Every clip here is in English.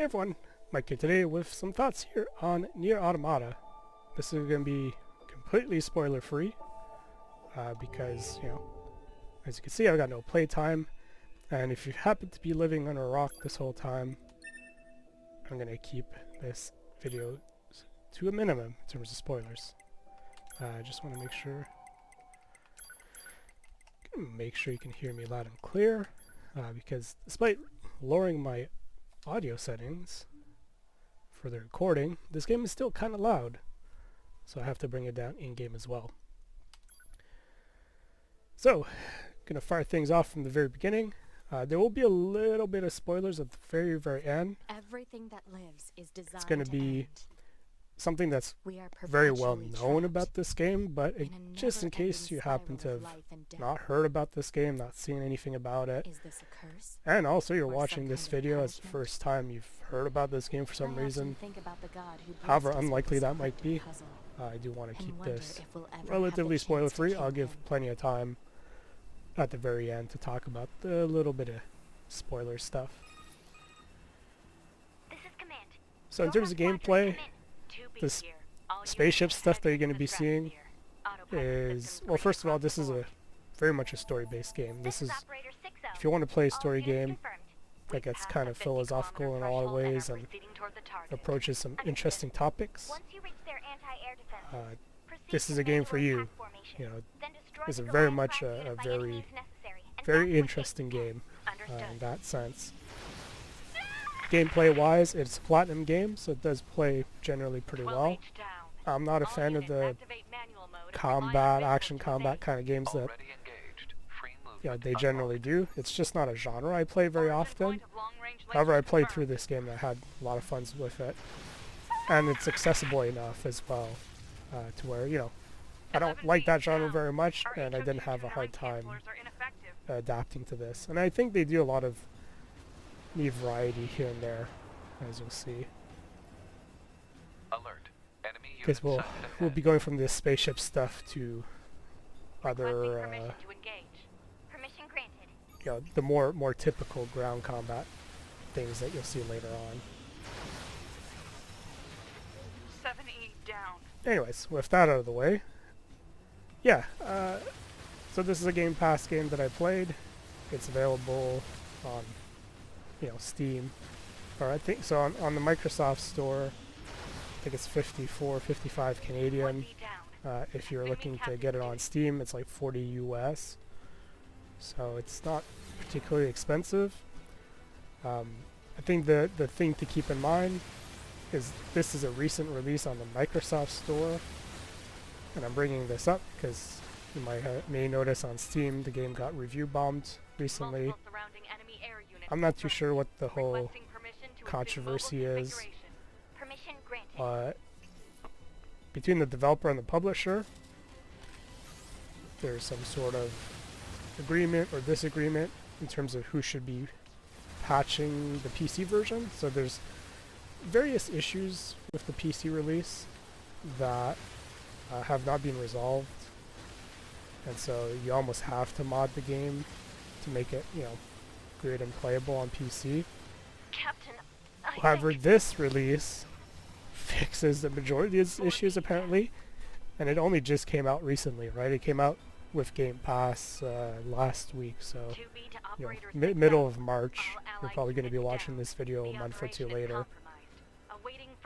Hey everyone, Mike here today with some thoughts here on NieR Automata. This is going to be completely spoiler free because, as you can see, I've got no playtime, and if you happen to be living under a rock this whole time, I'm going to keep this video to a minimum in terms of spoilers. I just want to make sure you can hear me loud and clear, because despite lowering my audio settings for the recording, this game is still kind of loud, so I have to bring it down in-game as well. So, gonna fire things off from the very beginning. There will be a little bit of spoilers at the very, very end. Everything that lives is designed It's gonna be end. something that's very well known about this game, but just in case you happen to have not heard about this game, not seen anything about it, Is this a curse? and also you're Or watching some this kind of video as the punishment? first time you've heard about this game for some I often reason, think about the God who however blessed us with unlikely this that might be, cryptic puzzle, I do want to and keep wonder this if we'll ever have the relatively chance to spoiler free. kill I'll give him. plenty of time at the very end to talk about the little bit of spoiler stuff. This is Command. So in terms of gameplay, this spaceship stuff that you're going to be seeing is, well, first of all, this is very much a story-based game. This is, if you want to play a story game that gets kind of philosophical in a lot of ways and approaches some interesting topics, this is a game for you. You know, it's very much a very interesting game in that sense. Gameplay-wise, it's a platinum game, so it does play generally pretty well. I'm not a fan of the action combat kind of games that they generally do. It's just not a genre I play very often. However, I played through this game and I had a lot of fun with it. And it's accessible enough as well to where, I don't like that genre very much, and I didn't have a hard time adapting to this. And I think they do a lot of neat variety here and there, as you'll see. Alert. Enemy Because we'll be going from this spaceship stuff to other, Permission granted. the more typical ground combat things that you'll see later on. 7E down. Anyways, with that out of the way, so this is a Game Pass game that I played. It's available on, Steam, or I think so on the Microsoft Store. I think it's 55 Canadian. If you're looking to get it on Steam, it's like 40 US. So it's not particularly expensive. I think the thing to keep in mind is this is a recent release on the Microsoft Store, and I'm bringing this up because you may notice on Steam the game got review bombed recently. I'm not too sure what the whole controversy is, Permission granted. but between the developer and the publisher, there's some sort of agreement or disagreement in terms of who should be patching the PC version. So there's various issues with the PC release that have not been resolved, and so you almost have to mod the game to make it, good and playable on PC. Captain, However, this release fixes the majority of these issues apparently, and it only just came out recently, right? It came out with Game Pass last week, so middle of March. You're probably going to be watching this video a month or two later,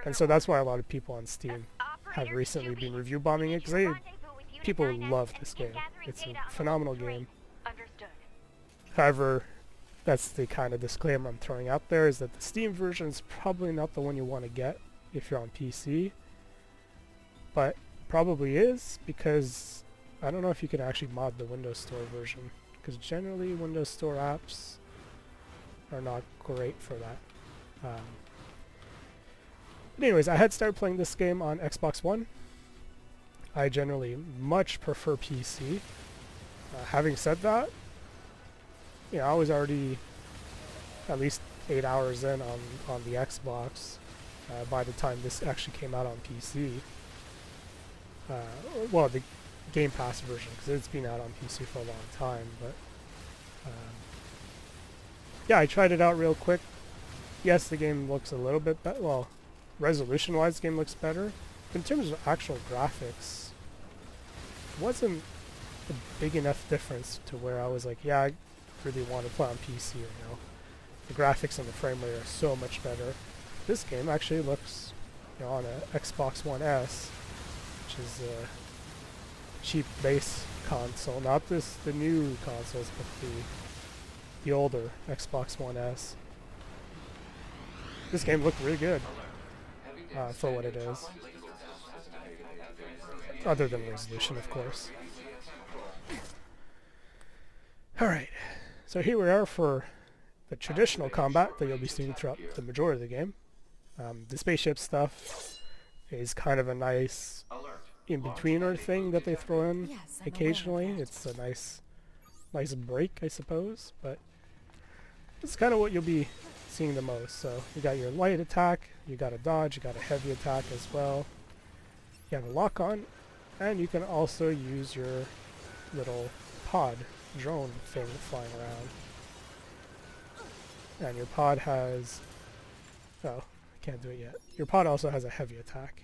and so that's why a lot of people on Steam have recently been review bombing it, because people love this game. It's a phenomenal game. However, that's the kind of disclaimer I'm throwing out there, is that the Steam version is probably not the one you want to get if you're on PC, but probably is, because I don't know if you can actually mod the Windows Store version, because generally Windows Store apps are not great for that. But anyways, I had started playing this game on Xbox One. I generally much prefer PC. Having said that, I was already at least 8 hours in on the Xbox by the time this actually came out on PC. Well, the Game Pass version, because it's been out on PC for a long time, but yeah, I tried it out real quick. yes, the game looks a little bit better. Well, resolution-wise, the game looks better. But in terms of actual graphics, it wasn't a big enough difference to where I was like, yeah, I really want to play on PC. You know, the graphics and the frame rate are so much better. This game actually looks, you know, on a Xbox One S, which is a cheap base console, not the new consoles, but the older Xbox One S. This game looked really good for what it is. Other than resolution, of course. Alright, so here we are for the traditional combat that you'll be seeing throughout the majority of the game. The spaceship stuff is kind of a nice in-betweener thing that they throw in occasionally. It's a nice break, I suppose, but it's kind of what you'll be seeing the most. So you got your light attack, you got a dodge, you got a heavy attack as well. You have a lock-on, and you can also use your little pod drone thing flying around. And your pod has... oh, I can't do it yet. Your pod also has a heavy attack.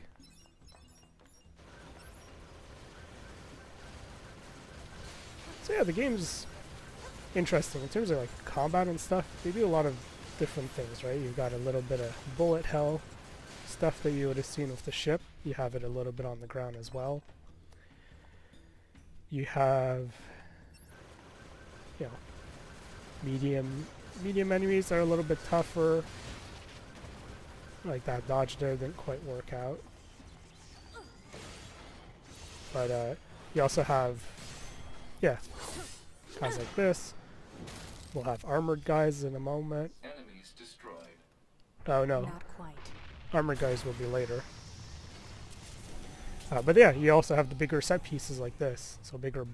So yeah, the game's interesting. In terms of like combat and stuff, they do a lot of different things, right? You've got a little bit of bullet hell stuff that you would have seen with the ship. You have it a little bit on the ground as well. You have, you know, medium enemies that are a little bit tougher. Like that dodge there didn't quite work out. But you also have, yeah, guys like this. We'll have armored guys in a moment. Enemies destroyed. Oh no, Not quite. armored guys will be later. But yeah, you also have the bigger set pieces like this. So bigger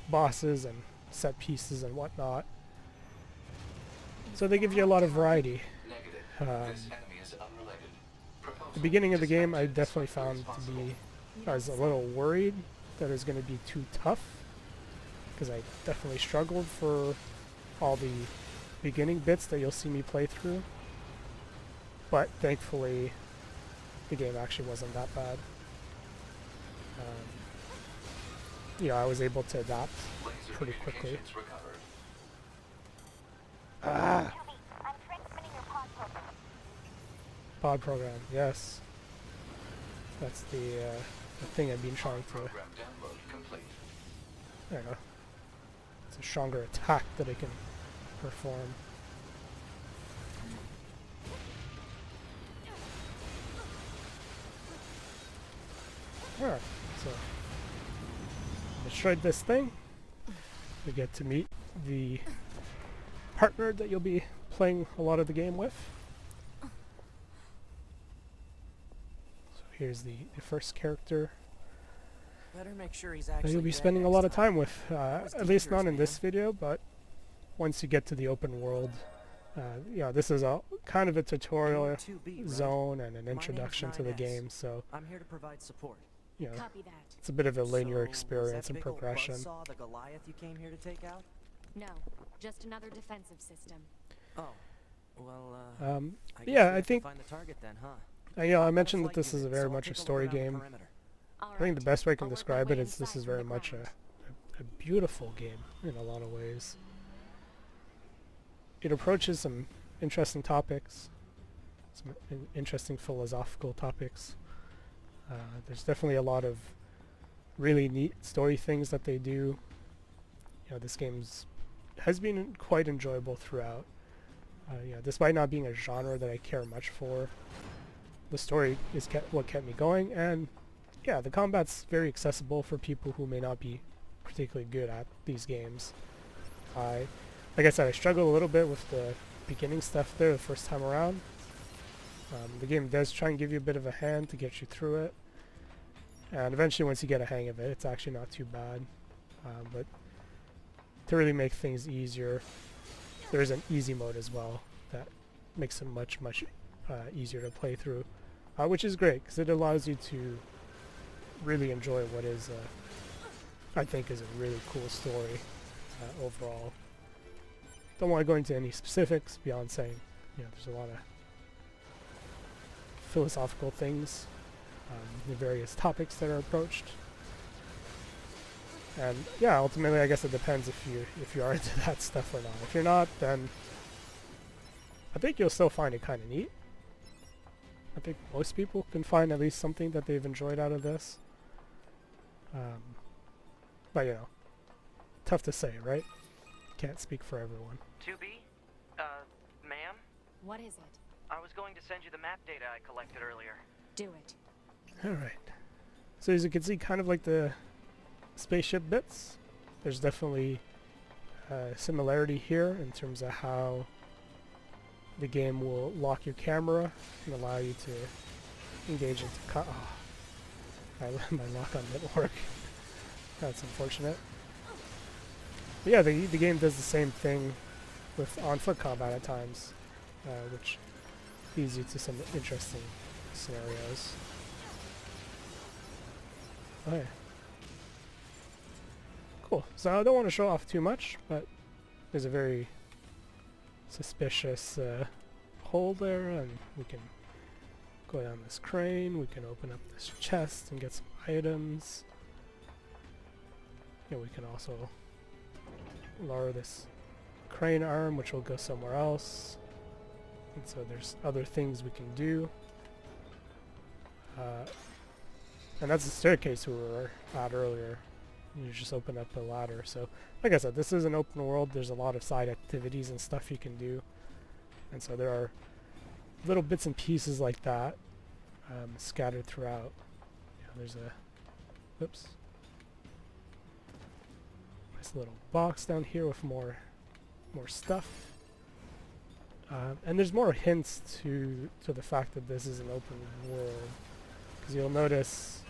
bosses and set pieces and whatnot. So they give you a lot of variety. This enemy is unrelated. The beginning of the game I definitely found to be, I was a little worried that it was going to be too tough, because I definitely struggled for all the beginning bits that you'll see me play through. But thankfully the game actually wasn't that bad. You know, I was able to adapt pretty quickly. Ah! I'm transmitting your pod program. Pod program, yes. That's the thing I've been trying to... Program download complete. There you go. It's a stronger attack that I can perform. Alright, so destroyed this thing. We get to meet the partner that you'll be playing a lot of the game with. So here's the first character Better make sure he's that actually you'll be dead spending a next lot of time. time with. At least not in this video, but once you get to the open world, yeah, this is a kind of a tutorial 2B, right? zone and an My name's introduction to the 9S. game, so I'm here to provide support. you know, Copy that. it's a bit of a linear So, experience was that and big ol' progression. buzzsaw the Goliath you came here to take out? No, just another defensive system. Oh, well, I Yeah, guess we I have to think, find the target then, huh? you know, I I've got a mentioned that flight this is unit, very so I'll much a take a look story around the game. perimeter. All I think the best way I can I'll work my describe way it is this inside is very much underground. a beautiful game in a lot of ways. It approaches some interesting topics, some interesting philosophical topics. There's definitely a lot of really neat story things that they do. You know, this has been quite enjoyable throughout. Yeah, despite not being a genre that I care much for, the story is what kept me going, and yeah, the combat's very accessible for people who may not be particularly good at these games. Like I said, I struggled a little bit with the beginning stuff there the first time around. The game does try and give you a bit of a hand to get you through it, and eventually once you get a hang of it, it's actually not too bad. But to really make things easier, there's an easy mode as well that makes it much easier to play through, which is great because it allows you to really enjoy what is I think is a really cool story overall. Don't want to go into any specifics beyond saying, there's a lot of philosophical things, the various topics that are approached. And yeah, ultimately, I guess it depends if you are into that stuff or not. If you're not, then I think you'll still find it kind of neat. I think most people can find at least something that they've enjoyed out of this. But tough to say, right? Can't speak for everyone. 2B? Ma'am? What is it? I was going to send you the map data I collected earlier. Do it. Alright. So as you can see, kind of like the spaceship bits, there's definitely similarity here in terms of how the game will lock your camera and allow you to engage into my lock-on didn't work. That's unfortunate. But yeah, the game does the same thing with on-foot combat at times, which leads you to some interesting scenarios. Okay. Cool. So I don't want to show off too much, but there's a very suspicious hole there, and we can go down this crane, we can open up this chest and get some items. We can also lower this crane arm, which will go somewhere else. And so there's other things we can do. And that's the staircase we were at earlier. You just open up a ladder. So, like I said, this is an open world. There's a lot of side activities and stuff you can do. And so there are little bits and pieces like that scattered throughout. There's a... Oops. Nice little box down here with more stuff. And there's more hints to the fact that this is an open world. Because you'll notice...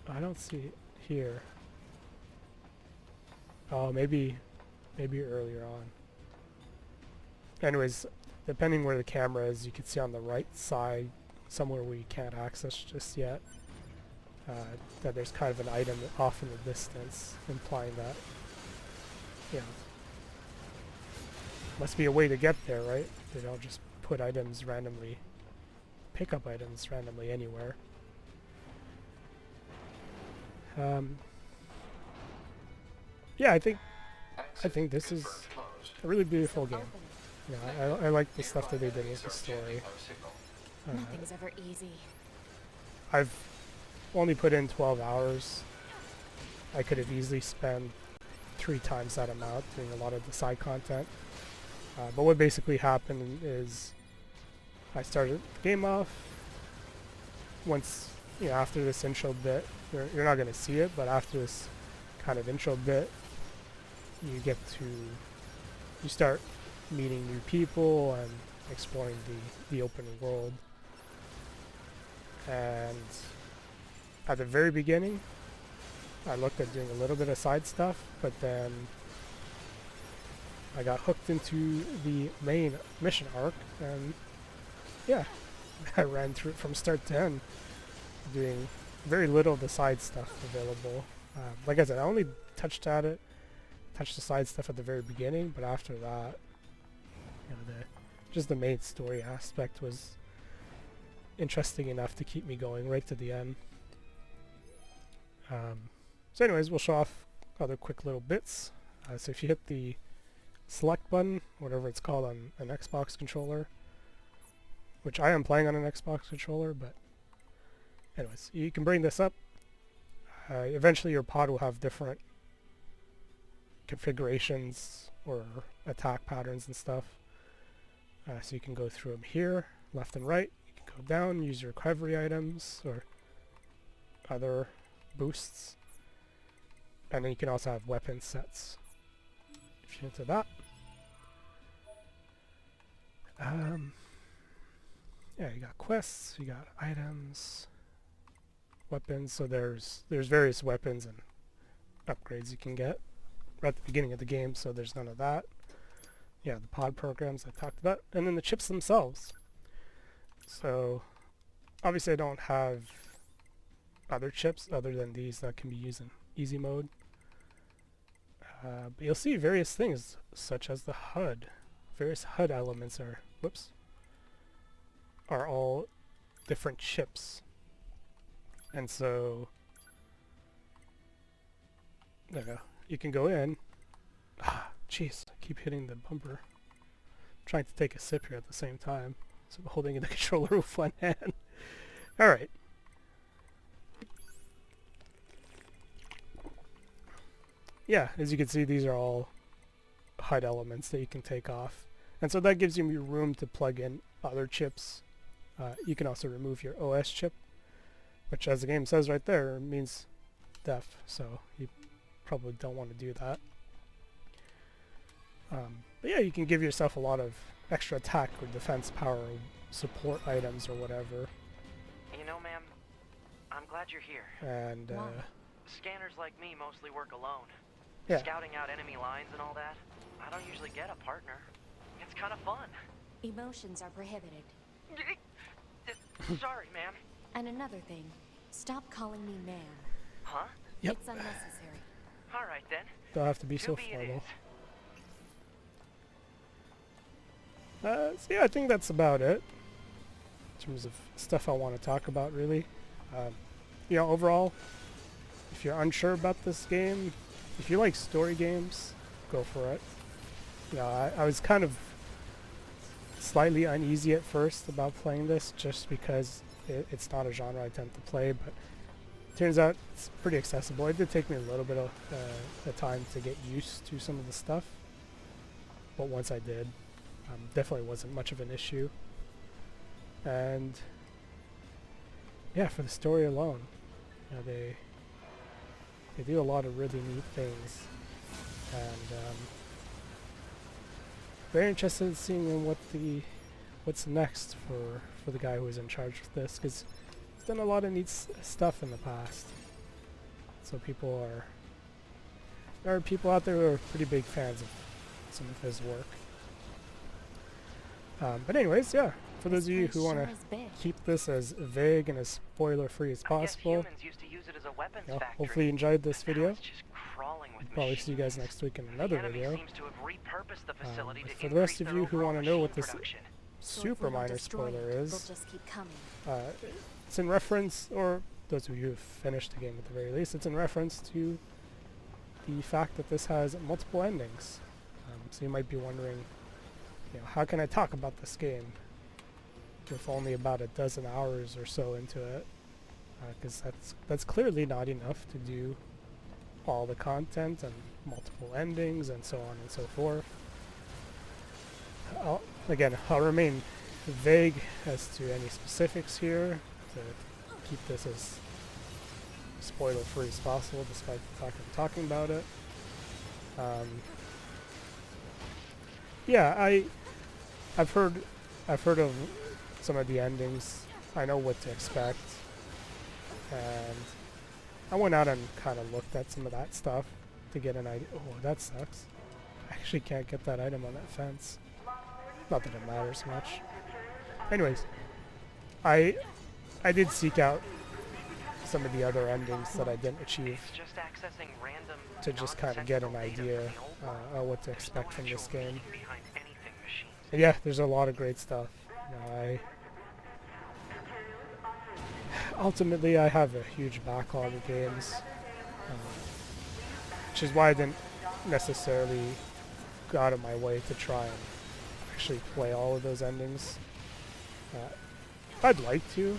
I don't see it here. Oh, maybe earlier on. Anyways, depending where the camera is, you can see on the right side, somewhere where you can't access just yet, that there's kind of an item off in the distance, implying that, must be a way to get there, right? They don't just put items randomly, pick up items randomly anywhere. Yeah, I think this is a really beautiful game. I like the stuff that they did with the story. Nothing's ever easy. I've only put in 12 hours. I could have easily spent 3 times that amount doing a lot of the side content. But what basically happened is I started the game off. Once, after this intro bit, you're not going to see it, but after this kind of intro bit, you start meeting new people and exploring the open world. And at the very beginning, I looked at doing a little bit of side stuff, but then I got hooked into the main mission arc, and yeah, I ran through it from start to end, doing very little of the side stuff available. Like I said, I only touched the side stuff at the very beginning, but after that, just the main story aspect was interesting enough to keep me going right to the end. So anyways, we'll show off other quick little bits. So if you hit the select button, whatever it's called on an Xbox controller, which I am playing on an Xbox controller, but anyways, you can bring this up. Eventually your pod will have different configurations or attack patterns and stuff. So you can go through them here, left and right. You can go down, use your recovery items or other boosts. And then you can also have weapon sets if you're into that. Yeah, you got quests, you got items, weapons. So there's various weapons and upgrades you can get right at the beginning of the game, so there's none of that. Yeah, the pod programs I talked about, and then the chips themselves. So obviously I don't have other chips other than these that can be used in easy mode. But you'll see various things, such as the HUD. Various HUD elements are all different chips. And so, there you go. You can go in. Jeez, I keep hitting the bumper. I'm trying to take a sip here at the same time. So I'm holding the controller with one hand. Alright. Yeah, as you can see, these are all HUD elements that you can take off. And so that gives you room to plug in other chips. You can also remove your OS chip, which, as the game says right there, means def, so you probably don't want to do that. But yeah, you can give yourself a lot of extra attack or defense power, or support items, or whatever. You know, ma'am, I'm glad you're here. And Scanners like me mostly work alone. yeah. Scouting out enemy lines and all that. I don't usually get a partner. It's kind of fun. Emotions are prohibited. Sorry, ma'am. And another thing, stop calling me ma'am. Huh? Yep. It's unnecessary. All right then. Don't have to be so To be it formal. is. So yeah, I think that's about it in terms of stuff I want to talk about, really. You know, overall, if you're unsure about this game, if you like story games, go for it. You know, I was kind of slightly uneasy at first about playing this, just because it's not a genre I tend to play, but turns out it's pretty accessible. It did take me a little bit of time to get used to some of the stuff, but once I did, definitely wasn't much of an issue. And yeah, for the story alone, you know, they do a lot of really neat things, and very interested in seeing what's next for the guy who was in charge of this, because he's done a lot of neat stuff in the past. So there are people out there who are pretty big fans of some of his work. But anyways, yeah, for those of you who want to keep this as vague and as spoiler-free as possible, Humans used to use it as a weapons you know, factory. hopefully you enjoyed this Now video. it's just crawling with Probably see you guys machines. next week in The another enemy video. seems to have repurposed the facility But to for the rest increase of their you who overall want to know what machine this production. super minor spoiler is, They'll just keep coming. it's in reference, or those of you who have finished the game at the very least, it's in reference to the fact that this has multiple endings. So you might be wondering, you know, how can I talk about this game with only about a dozen hours or so into it? Because that's clearly not enough to do all the content and multiple endings and so on and so forth. I'll remain vague as to any specifics here to keep this as spoiler-free as possible, despite the fact I'm talking about it. Yeah, I've heard of some of the endings. I know what to expect, and I went out and kind of looked at some of that stuff to get an idea. Oh, that sucks. I actually can't get that item on that fence. Not that it matters much. Anyways, I did seek out some of the other endings that I didn't achieve It's just accessing random to just kind of get an nonsensical data idea from the old world. of what to There's expect no from this actual game. meaning behind anything machines. And yeah, there's a lot of great stuff. You know, ultimately I have a huge backlog of games, which is why I didn't necessarily go out of my way to try and actually play all of those endings. I'd like to,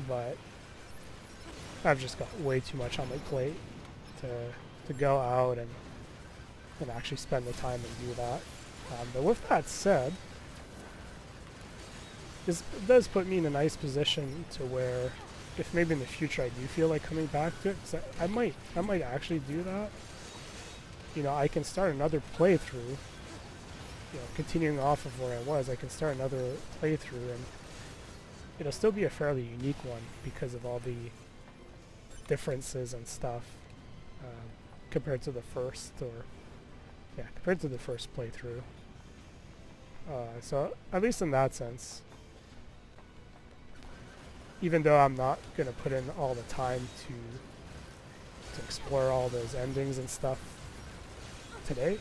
but I've just got way too much on my plate to go out and actually spend the time and do that. But with that said, this does put me in a nice position to where, if maybe in the future I do feel like coming back to it, 'cause I might actually do that. You know, I can start another playthrough. You know, continuing off of where I was, I can start another playthrough, and it'll still be a fairly unique one because of all the differences and stuff compared to the first, compared to the first playthrough. So at least in that sense, even though I'm not gonna put in all the time to explore all those endings and stuff, today.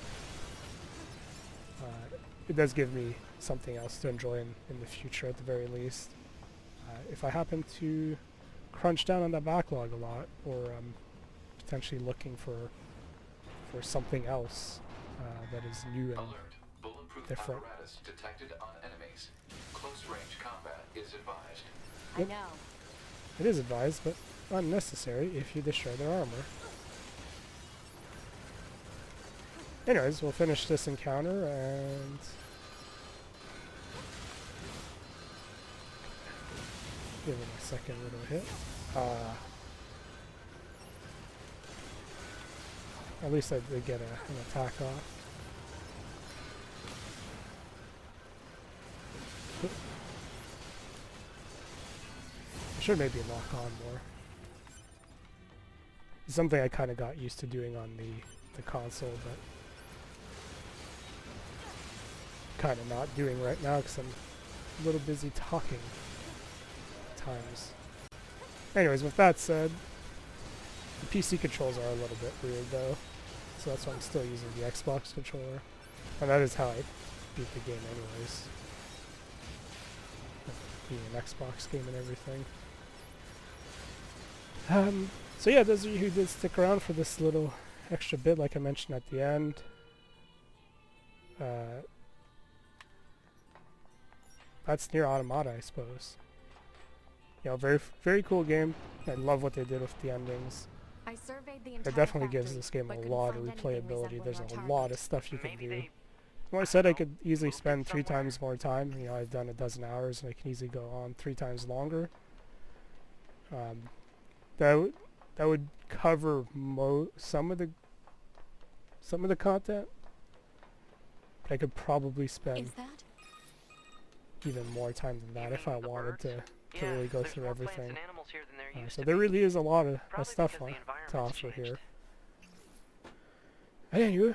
It does give me something else to enjoy in the future at the very least. If I happen to crunch down on that backlog a lot, or potentially looking for something else that is new and Alert. Bulletproof different. apparatus detected on enemies. Close range combat is advised. I Yep. know. It is advised, but unnecessary if you destroy their armor. Anyways, we'll finish this encounter and give it a second little hit. At least I did get an attack off. I should maybe lock on more. It's something I kind of got used to doing on the console, but kind of not doing right now because I'm a little busy talking at times. Anyways, with that said, the PC controls are a little bit weird though, so that's why I'm still using the Xbox controller, and that is how I beat the game anyways, being an Xbox game and everything. So yeah, those of you who did stick around for this little extra bit, like I mentioned at the end, that's NieR Automata, I suppose. You know, very cool game. I love what they did with the endings. I surveyed the It entire definitely gives factory, this game but a couldn't lot of find anything replayability. There's resembling a our lot of target. stuff you can Maybe do. they, Well, I I said don't I know, could easily moved it spend 3 somewhere. times more time. You know, I've done a dozen hours, and I can easily go on 3 times longer. That would cover some of the content. But I could probably spend Is that? even more time than that Even if I the wanted birds? to Yeah, really go there's through more plants everything. and animals here than there used So to there be. really is a lot of Probably stuff because the to environment's offer here. changed. And anyway,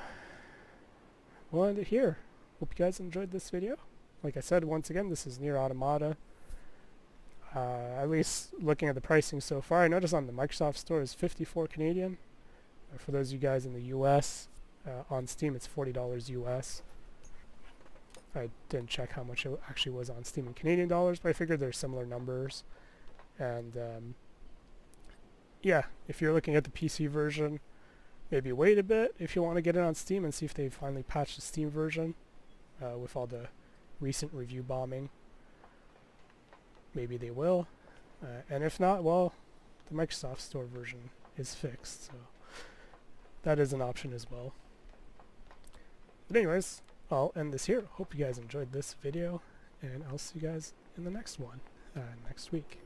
we'll end it here. Hope you guys enjoyed this video. Like I said, once again, this is NieR Automata. At least looking at the pricing so far, I noticed on the Microsoft Store is 54 Canadian. For those of you guys in the US, on Steam it's $40 US. I didn't check how much it actually was on Steam in Canadian dollars, but I figured they're similar numbers. And yeah, if you're looking at the PC version, maybe wait a bit if you want to get it on Steam and see if they finally patched the Steam version with all the recent review bombing. Maybe they will. And if not, well, the Microsoft Store version is fixed, so that is an option as well. But anyways, I'll end this here. Hope you guys enjoyed this video, and I'll see you guys in the next one next week.